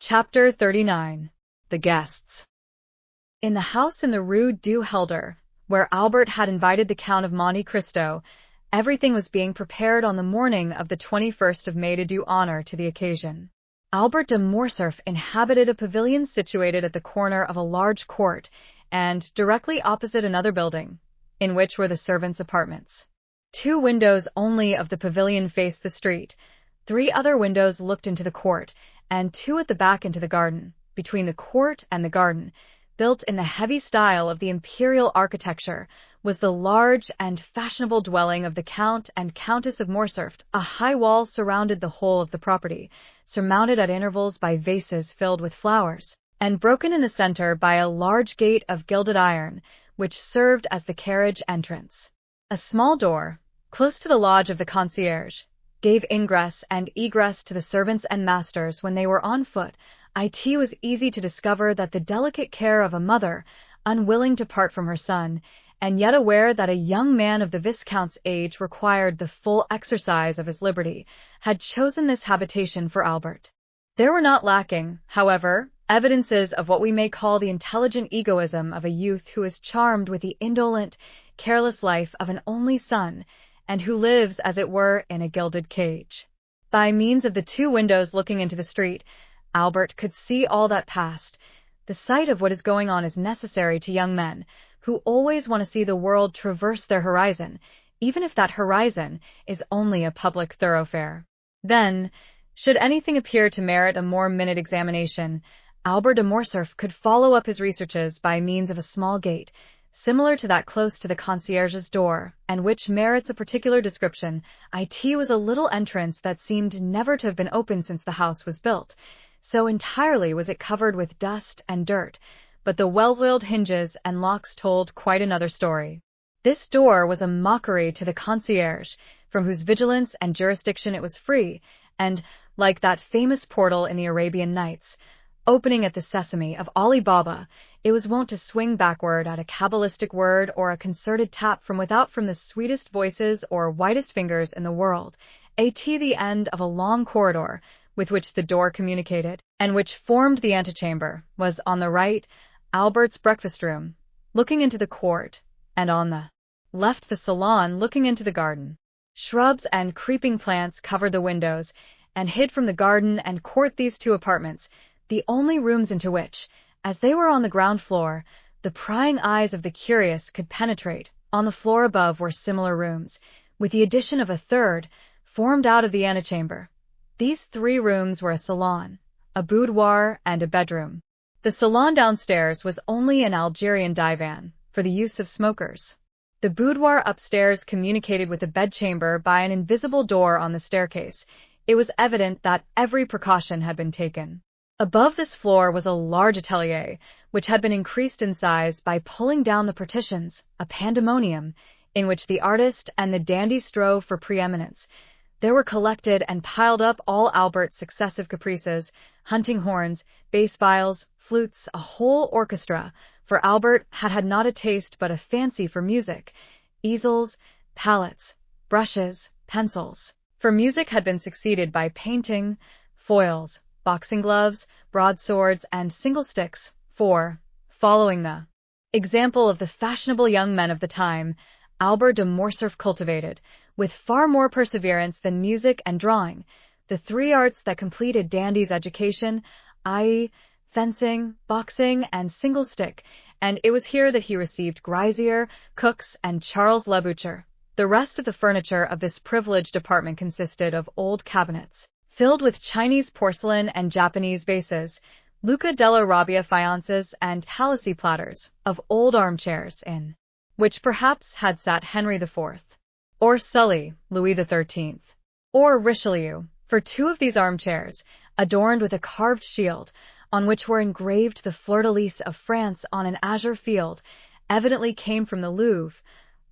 Chapter 39. The Guests. In the house in the Rue du Helder, where Albert had invited the Count of Monte Cristo, everything was being prepared on the morning of the 21st of May to do honor to the occasion. Albert de Morcerf inhabited a pavilion situated at the corner of a large court, and directly opposite another building, in which were the servants' apartments. 2 windows only of the pavilion faced the street, 3 other windows looked into the court, and 2 at the back into the garden. Between the court and the garden, built in the heavy style of the imperial architecture, was the large and fashionable dwelling of the Count and Countess of Morcerf. A high wall surrounded the whole of the property, surmounted at intervals by vases filled with flowers, and broken in the center by a large gate of gilded iron, which served as the carriage entrance. A small door, close to the lodge of the concierge, gave ingress and egress to the servants and masters when they were on foot. It was easy to discover that the delicate care of a mother, unwilling to part from her son, and yet aware that a young man of the Viscount's age required the full exercise of his liberty, had chosen this habitation for Albert. There were not lacking, however, evidences of what we may call the intelligent egoism of a youth who is charmed with the indolent, careless life of an only son, and who lives, as it were, in a gilded cage. By means of the 2 windows looking into the street, Albert could see all that passed. The sight of what is going on is necessary to young men, who always want to see the world traverse their horizon, even if that horizon is only a public thoroughfare. Then, should anything appear to merit a more minute examination, Albert de Morcerf could follow up his researches by means of a small gate, similar to that close to the concierge's door, and which merits a particular description. It was a little entrance that seemed never to have been opened since the house was built, so entirely was it covered with dust and dirt, but the well-oiled hinges and locks told quite another story. This door was a mockery to the concierge, from whose vigilance and jurisdiction it was free, and, like that famous portal in the Arabian Nights, opening at the sesame of Ali Baba, it was wont to swing backward at a cabalistic word or a concerted tap from without from the sweetest voices or whitest fingers in the world. The end of a long corridor, with which the door communicated, and which formed the antechamber, was, on the right, Albert's breakfast room, looking into the court, and on the left the salon looking into the garden. Shrubs and creeping plants covered the windows, and hid from the garden and court these 2 apartments, the only rooms into which, as they were on the ground floor, the prying eyes of the curious could penetrate. On the floor above were similar rooms, with the addition of a 3rd, formed out of the antechamber. These 3 rooms were a salon, a boudoir, and a bedroom. The salon downstairs was only an Algerian divan, for the use of smokers. The boudoir upstairs communicated with the bedchamber by an invisible door on the staircase. It was evident that every precaution had been taken. Above this floor was a large atelier, which had been increased in size by pulling down the partitions, a pandemonium, in which the artist and the dandy strove for preeminence. There were collected and piled up all Albert's successive caprices, hunting horns, bass viols, flutes, a whole orchestra, for Albert had not a taste but a fancy for music, easels, palettes, brushes, pencils. For music had been succeeded by painting, foils, boxing gloves, broadswords, and single sticks. For, following the example of the fashionable young men of the time, Albert de Morcerf cultivated, with far more perseverance than music and drawing, the 3 arts that complete a dandy's education, i.e., fencing, boxing, and single stick, and it was here that he received Grisier, Cooks, and Charles Leboucher. The rest of the furniture of this privileged apartment consisted of old cabinets, filled with Chinese porcelain and Japanese vases, Luca della Robbia faiences, and Palissy platters, of old armchairs, in which perhaps had sat Henry IV, or Sully, Louis XIII, or Richelieu, for 2 of these armchairs, adorned with a carved shield, on which were engraved the fleur-de-lis of France on an azure field, evidently came from the Louvre,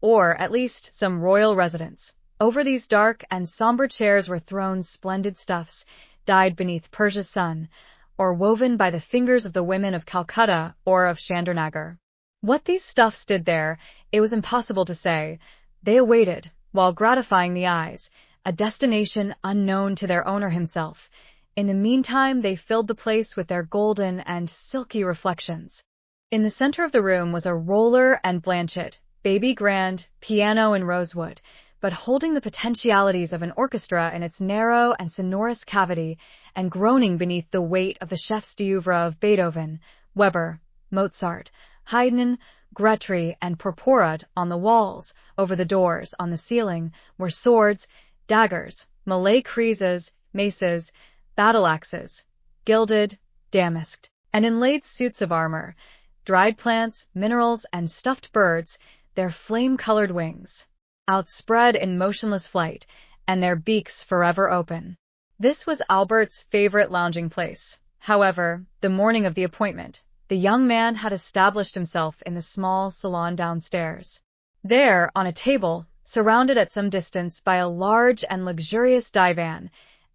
or at least some royal residence. Over these dark and sombre chairs were thrown splendid stuffs, dyed beneath Persia's sun, or woven by the fingers of the women of Calcutta or of Chandernagor. What these stuffs did there, it was impossible to say. They awaited, while gratifying the eyes, a destination unknown to their owner himself. In the meantime, they filled the place with their golden and silky reflections. In the center of the room was a roller and Blanchett, baby grand, piano in rosewood, but holding the potentialities of an orchestra in its narrow and sonorous cavity and groaning beneath the weight of the chefs d'oeuvre of Beethoven, Weber, Mozart, Haydn, Grétry, and Porpora. On the walls, over the doors, on the ceiling, were swords, daggers, Malay creeses, maces, battle-axes, gilded, damasked, and inlaid suits of armor, dried plants, minerals, and stuffed birds, their flame-colored wings outspread in motionless flight, and their beaks forever open. This was Albert's favorite lounging place. However, the morning of the appointment, the young man had established himself in the small salon downstairs. There, on a table, surrounded at some distance by a large and luxurious divan,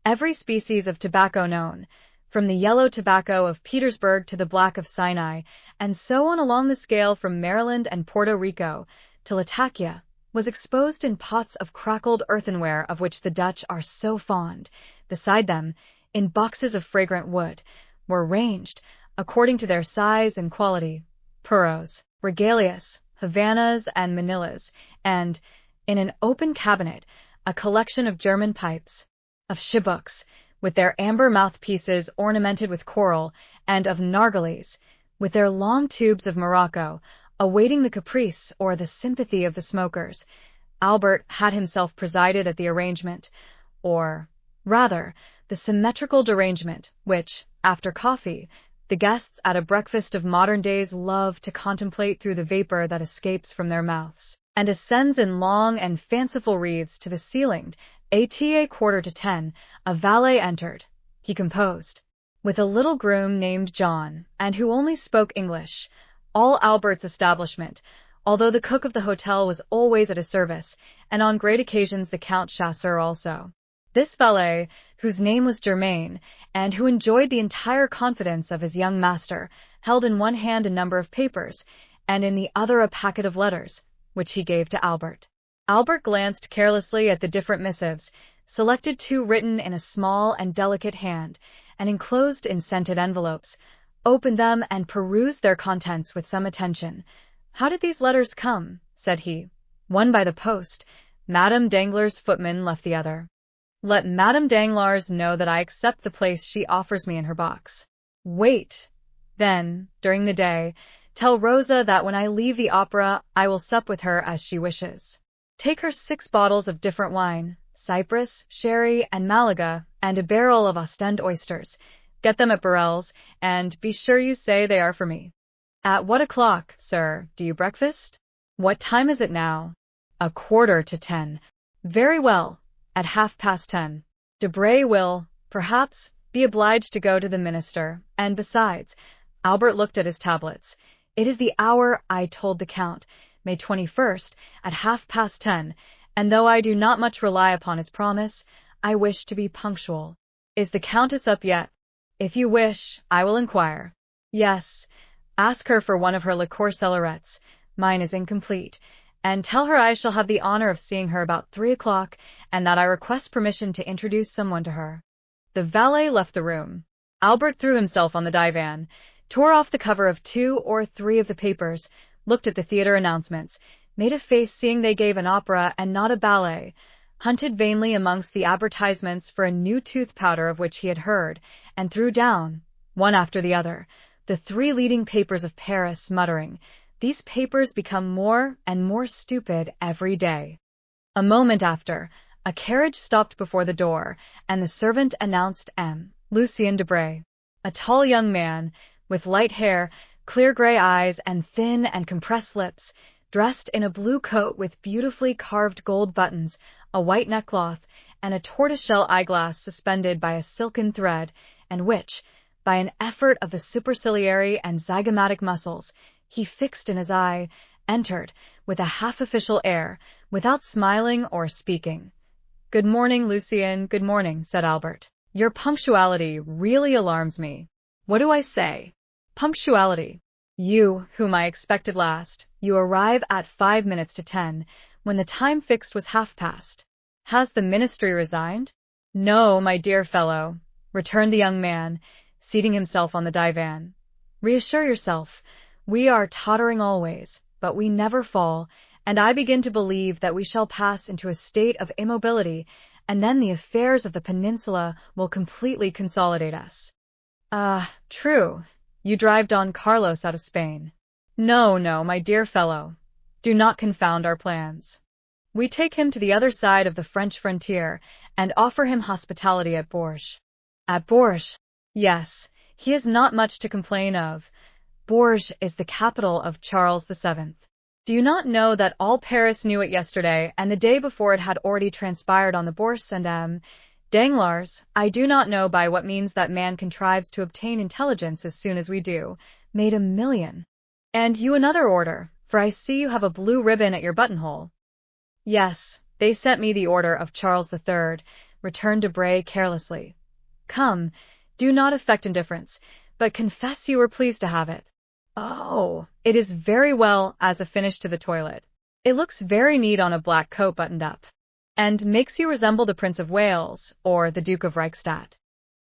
every species of tobacco known, from the yellow tobacco of Petersburg to the black of Sinai, and so on along the scale from Maryland and Puerto Rico to Latakia, was exposed in pots of crackled earthenware of which the Dutch are so fond. Beside them, in boxes of fragrant wood, were ranged, according to their size and quality, puros, regalias, Havanas, and Manillas, and, in an open cabinet, a collection of German pipes, of chibuks, with their amber mouthpieces ornamented with coral, and of nargilés, with their long tubes of Morocco, awaiting the caprice or the sympathy of the smokers. Albert had himself presided at the arrangement, or, rather, the symmetrical derangement, which, after coffee, the guests at a breakfast of modern days love to contemplate through the vapor that escapes from their mouths, and ascends in long and fanciful wreaths to the ceiling. At 9:45, a valet entered. He composed, with a little groom named John, and who only spoke English, all Albert's establishment, although the cook of the hotel was always at his service, and on great occasions the Count Chasseur also. This valet, whose name was Germain, and who enjoyed the entire confidence of his young master, held in one hand a number of papers, and in the other a packet of letters, which he gave to Albert. Albert glanced carelessly at the different missives, selected two written in a small and delicate hand, and enclosed in scented envelopes, opened them and perused their contents with some attention. "How did these letters come?" said he. "One by the post. Madame Danglars' footman left the other. Let Madame Danglars know that I accept the place she offers me in her box. Wait. Then, during the day, tell Rosa that when I leave the opera I will sup with her as she wishes. Take her 6 bottles of different wine, Cyprus, sherry, and Malaga, and a barrel of Ostend oysters. Get them at Burrell's, and be sure you say they are for me. At what o'clock, sir, do you breakfast? What time is it now? 9:45. Very well, at 10:30. Debray will, perhaps, be obliged to go to the minister, and besides, Albert looked at his tablets. It is the hour I told the Count, May 21st, at 10:30, and though I do not much rely upon his promise, I wish to be punctual. Is the Countess up yet? If you wish, I will inquire. Yes, ask her for one of her liqueur cellarettes, mine is incomplete, and tell her I shall have the honor of seeing her about 3 o'clock, and that I request permission to introduce someone to her." The valet left the room. Albert threw himself on the divan, tore off the cover of 2 or 3 of the papers, looked at the theater announcements, made a face seeing they gave an opera and not a ballet, hunted vainly amongst the advertisements for a new tooth powder of which he had heard, and threw down, one after the other, the 3 leading papers of Paris, muttering, "These papers become more and more stupid every day." A moment after, a carriage stopped before the door, and the servant announced Lucien Debray, a tall young man, with light hair, clear gray eyes, and thin and compressed lips, dressed in a blue coat with beautifully carved gold buttons, a white neckcloth, and a tortoiseshell eyeglass suspended by a silken thread, and which, by an effort of the superciliary and zygomatic muscles, he fixed in his eye, entered, with a half-official air, without smiling or speaking. "Good morning, Lucien, good morning," said Albert. "Your punctuality really alarms me. What do I say? Punctuality. You, whom I expected last, you arrive at 5 minutes to 10, when the time fixed was 10:30. Has the ministry resigned? No, my dear fellow. returned the young man, seating himself on the divan. Reassure yourself. We are tottering always, but we never fall, and I begin to believe that we shall pass into a state of immobility, and then the affairs of the peninsula will completely consolidate us. True. You drive Don Carlos out of Spain. No, no, my dear fellow. Do not confound our plans. We take him to the other side of the French frontier and offer him hospitality at Bourges. At Bourges? Yes, he has not much to complain of. Bourges is the capital of Charles VII. Do you not know that all Paris knew it yesterday, and the day before it had already transpired on the Bourse and Danglars, I do not know by what means that man contrives to obtain intelligence as soon as we do, made 1 million. And you another order, for I see you have a blue ribbon at your buttonhole. Yes, they sent me the order of Charles III, returned Debray carelessly. Come, do not affect indifference, but confess you were pleased to have it. Oh, it is very well as a finish to the toilet. It looks very neat on a black coat buttoned up, and makes you resemble the Prince of Wales or the Duke of Reichstadt.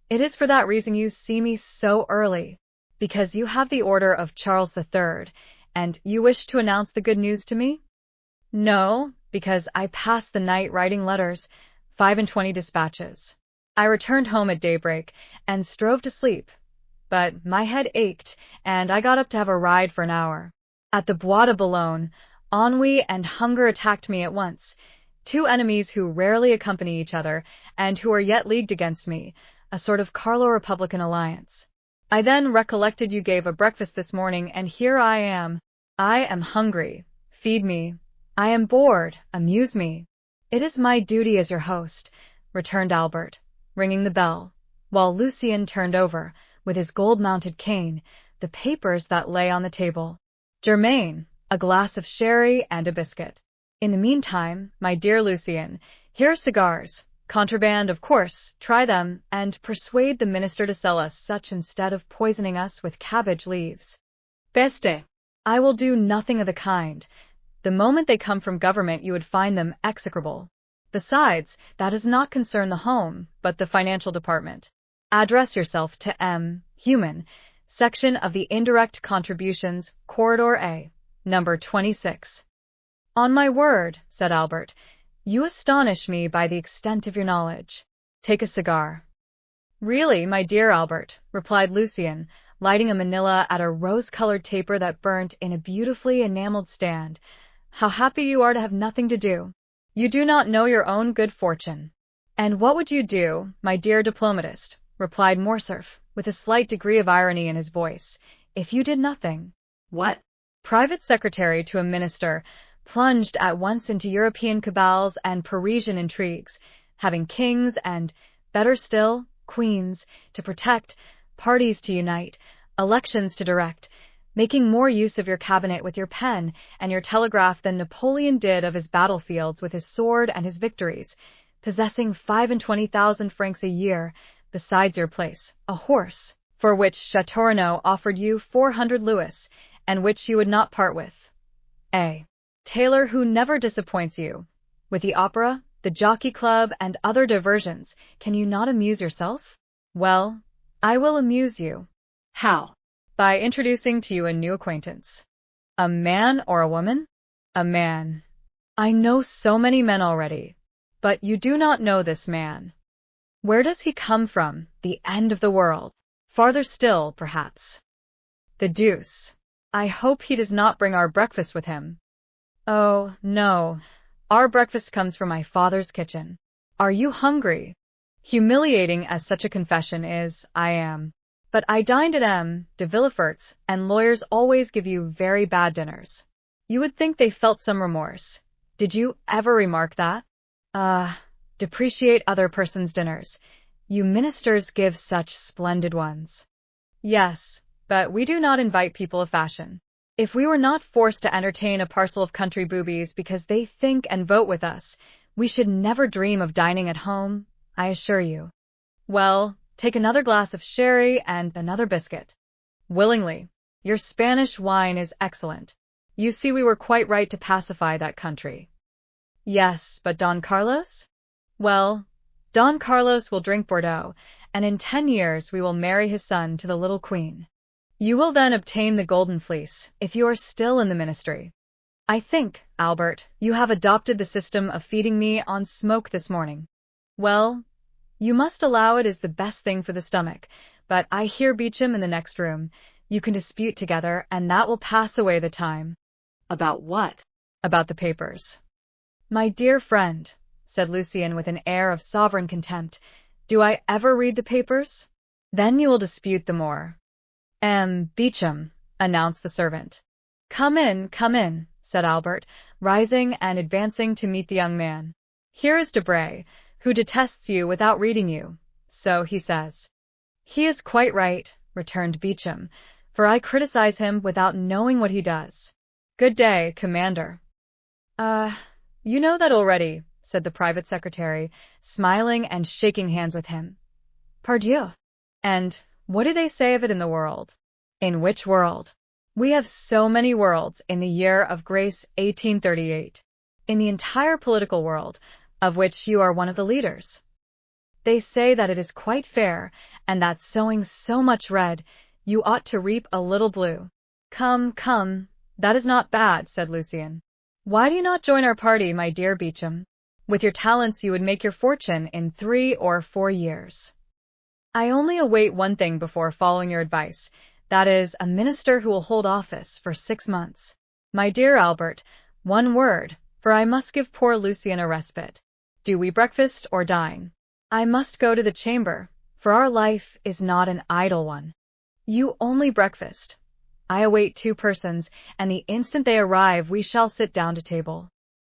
It is for that reason you see me so early, because you have the order of Charles III, and you wish to announce the good news to me? No, because I passed the night writing letters, 25 dispatches. I returned home at daybreak and strove to sleep, but my head ached, and I got up to have a ride for an hour. At the Bois de Boulogne, ennui and hunger attacked me at once, two enemies who rarely accompany each other, and who are yet leagued against me, a sort of Carlo-Republican alliance. I then recollected you gave a breakfast this morning, and here I am. I am hungry. Feed me. I am bored. Amuse me. It is my duty as your host, returned Albert, ringing the bell, while Lucien turned over, with his gold-mounted cane, the papers that lay on the table. Germain, a glass of sherry and a biscuit. In the meantime, my dear Lucien, here are cigars. Contraband, of course, try them, and persuade the minister to sell us such instead of poisoning us with cabbage leaves. Peste! I will do nothing of the kind. The moment they come from government you would find them execrable. Besides, that does not concern the home, but the financial department. Address yourself to M. Human, section of the Indirect Contributions, Corridor A, number 26. On my word, said Albert, you astonish me by the extent of your knowledge. Take a cigar. Really, my dear Albert, replied Lucien, lighting a manila at a rose-colored taper that burnt in a beautifully enameled stand. How happy you are to have nothing to do. You do not know your own good fortune. And what would you do, my dear diplomatist, replied Morcerf, with a slight degree of irony in his voice, if you did nothing? What? Private secretary to a minister, plunged at once into European cabals and Parisian intrigues, having kings and, better still, queens to protect, parties to unite, elections to direct, making more use of your cabinet with your pen and your telegraph than Napoleon did of his battlefields with his sword and his victories, possessing 25,000 francs a year, besides your place, a horse, for which Châteaurenaud offered you 400 louis, and which you would not part with. A tailor who never disappoints you. With the opera, the jockey club, and other diversions, can you not amuse yourself? Well, I will amuse you. How? By introducing to you a new acquaintance. A man or a woman? A man. I know so many men already, but you do not know this man. Where does he come from? The end of the world. Farther still, perhaps. The deuce. I hope he does not bring our breakfast with him. Oh, no. Our breakfast comes from my father's kitchen. Are you hungry? Humiliating as such a confession is, I am. But I dined at M. de Villefort's, and lawyers always give you very bad dinners. You would think they felt some remorse. Did you ever remark that? Depreciate other persons' dinners. You ministers give such splendid ones. Yes, but we do not invite people of fashion. If we were not forced to entertain a parcel of country boobies because they think and vote with us, we should never dream of dining at home, I assure you. Well, take another glass of sherry and another biscuit. Willingly. Your Spanish wine is excellent. You see we were quite right to pacify that country. Yes, but Don Carlos? Well, Don Carlos will drink Bordeaux, and in 10 years we will marry his son to the little queen. You will then obtain the golden fleece, if you are still in the ministry. I think, Albert, you have adopted the system of feeding me on smoke this morning. Well, you must allow it is the best thing for the stomach, but I hear Beauchamp in the next room. You can dispute together, and that will pass away the time. About what? About the papers. My dear friend, said Lucien with an air of sovereign contempt, do I ever read the papers? Then you will dispute the more. Beauchamp, announced the servant. Come in, said Albert, rising and advancing to meet the young man. Here is Debray, who detests you without reading you, so he says. He is quite right, returned Beauchamp, for I criticize him without knowing what he does. Good day, Commander. You know that already, said the private secretary, smiling and shaking hands with him. Pardieu. And what do they say of it in the world? In which world? We have so many worlds in the year of grace 1838. In the entire political world, of which you are one of the leaders. They say that it is quite fair, and that sowing so much red, you ought to reap a little blue. Come, that is not bad, said Lucien. Why do you not join our party, my dear Beauchamp? With your talents you would make your fortune in 3 or 4 years. I only await one thing before following your advice, that is, a minister who will hold office for 6 months. My dear Albert, one word, for I must give poor Lucien a respite. Do we breakfast or dine? I must go to the chamber, for our life is not an idle one. You only breakfast. I await 2 persons, and the instant they arrive we shall sit down to table.